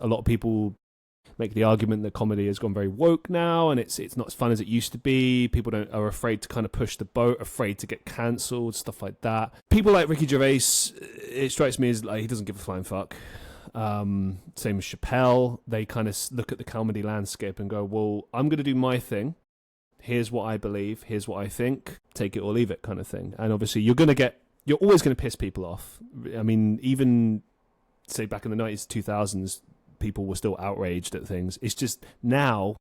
A lot of people make the argument that comedy has gone very woke now, and it's not as fun as it used to be. People are afraid to kind of push the boat, afraid to get cancelled, stuff like that. People like Ricky Gervais, it strikes me as like he doesn't give a flying fuck. Same as Chappelle. They kind of look at the comedy landscape and go, well, I'm going to do my thing. Here's what I believe. Here's what I think. Take it or leave it kind of thing. And obviously you're always going to piss people off. I mean, even say back in the 90s, 2000s, people were still outraged at things. It's just now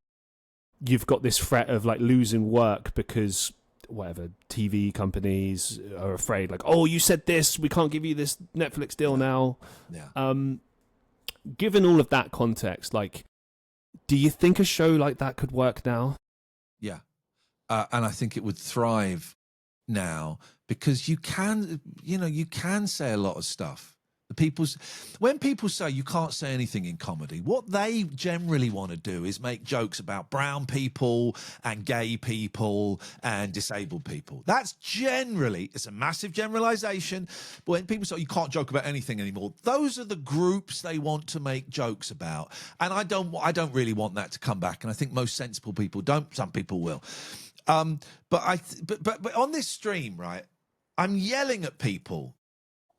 you've got this threat of like losing work because whatever TV companies are afraid, like, oh, you said this, we can't give you this Netflix deal now. Yeah. Given all of that context, like, do you think a show like that could work now? Yeah. And I think it would thrive now because you can say a lot of stuff. When people say you can't say anything in comedy, what they generally want to do is make jokes about brown people and gay people and disabled people. That's generally, it's a massive generalization, but when people say you can't joke about anything anymore, those are the groups they want to make jokes about. And I don't really want that to come back. And I think most sensible people don't. Some people will. But on this stream, right, I'm yelling at people,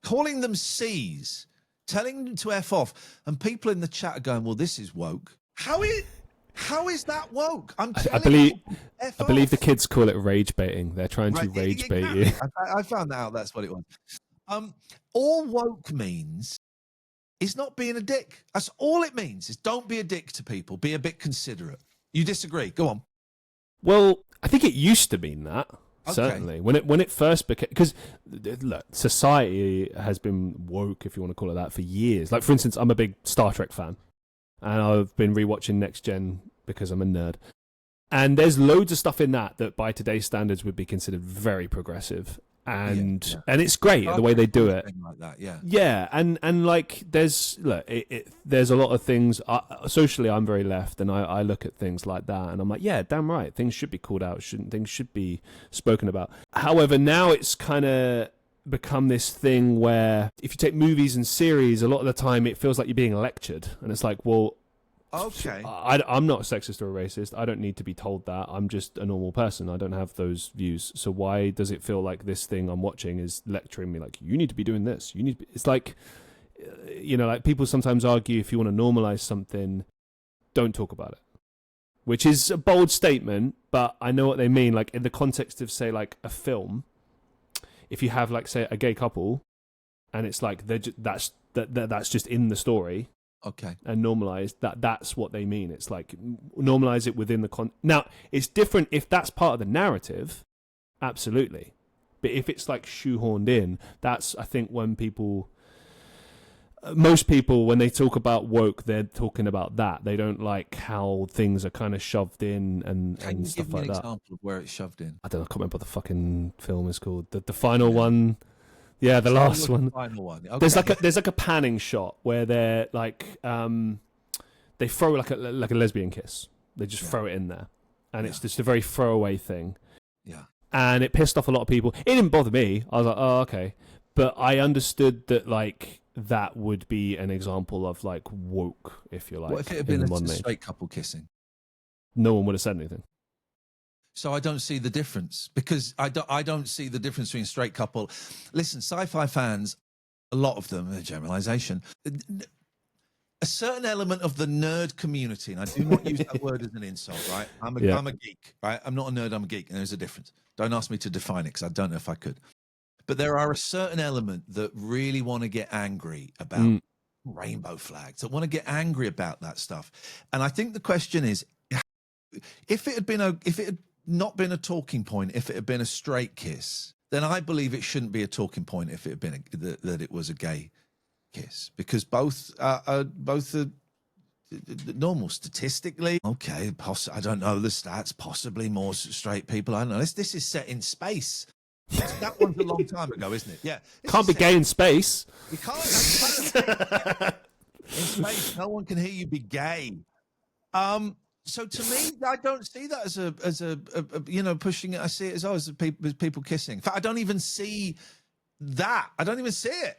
calling them C's, telling them to F off, and people in the chat are going, well, this is woke. How is that woke? I believe the kids call it rage baiting. They're trying to rage bait you. I found out that's what it was. All woke means is not being a dick. That's all it means, is don't be a dick to people. Be a bit considerate. You disagree? Go on. Well, I think it used to mean that. Okay. Certainly, when it first became, because look, society has been woke, if you want to call it that, for years. Like, for instance, I'm a big Star Trek fan, and I've been rewatching Next Gen because I'm a nerd. And there's loads of stuff in that by today's standards would be considered very progressive, and it's great the way they do it. Like that, yeah, and like there's a lot of things. Socially, I'm very left, and I look at things like that, and I'm like, yeah, damn right, things should be called out. Things should be spoken about. However, now it's kind of become this thing where if you take movies and series, a lot of the time it feels like you're being lectured, and it's like, well, okay, I'm not a sexist or a racist. I don't need to be told that. I'm just a normal person. I don't have those views. So why does it feel like this thing I'm watching is lecturing me? Like, you need to be doing this. You need. It's like, like people sometimes argue, if you want to normalize something, don't talk about it, which is a bold statement, but I know what they mean. Like, in the context of, say, like a film, if you have, like, say, a gay couple, and it's like that's just in the story. Okay. And normalize that's what they mean. It's like normalize it within the Now, it's different if that's part of the narrative, absolutely. But if it's like shoehorned in, that's, I think, when most people, when they talk about woke, they're talking about that. They don't like how things are kind of shoved in and stuff like that. Can you give me an example of where it's shoved in? I don't know. I can't remember what the fucking film is called. The final one. Yeah, the last one. Final one. Okay. There's like a panning shot where they're like they throw like a lesbian kiss. They just throw it in there, and it's just a very throwaway thing. Yeah. And it pissed off a lot of people. It didn't bother me. I was like, oh, okay. But I understood that like that would be an example of like woke, if you like. What if it had been a straight couple kissing? No one would have said anything. So I don't see the difference, because I don't see the difference between straight couple. Listen, sci-fi fans, a lot of them, a generalization, a certain element of the nerd community, and I do not use that word as an insult, right? I'm a geek, right? I'm not a nerd, I'm a geek, and there's a difference. Don't ask me to define it, because I don't know if I could. But there are a certain element that really want to get angry about rainbow flags, that want to get angry about that stuff. And I think the question is, if it had not been a talking point, if it had been a straight kiss, then I believe it shouldn't be a talking point if it had been that it was a gay kiss, because both are normal statistically. Okay, I don't know the stats. Possibly more straight people. I don't know. This is set in space. That one's a long time ago, isn't it? Yeah, can't be gay in space. You can't. In space, no one can hear you be gay. So to me, I don't see that as a pushing it. I see it as people kissing. In fact, I don't even see that. I don't even see it.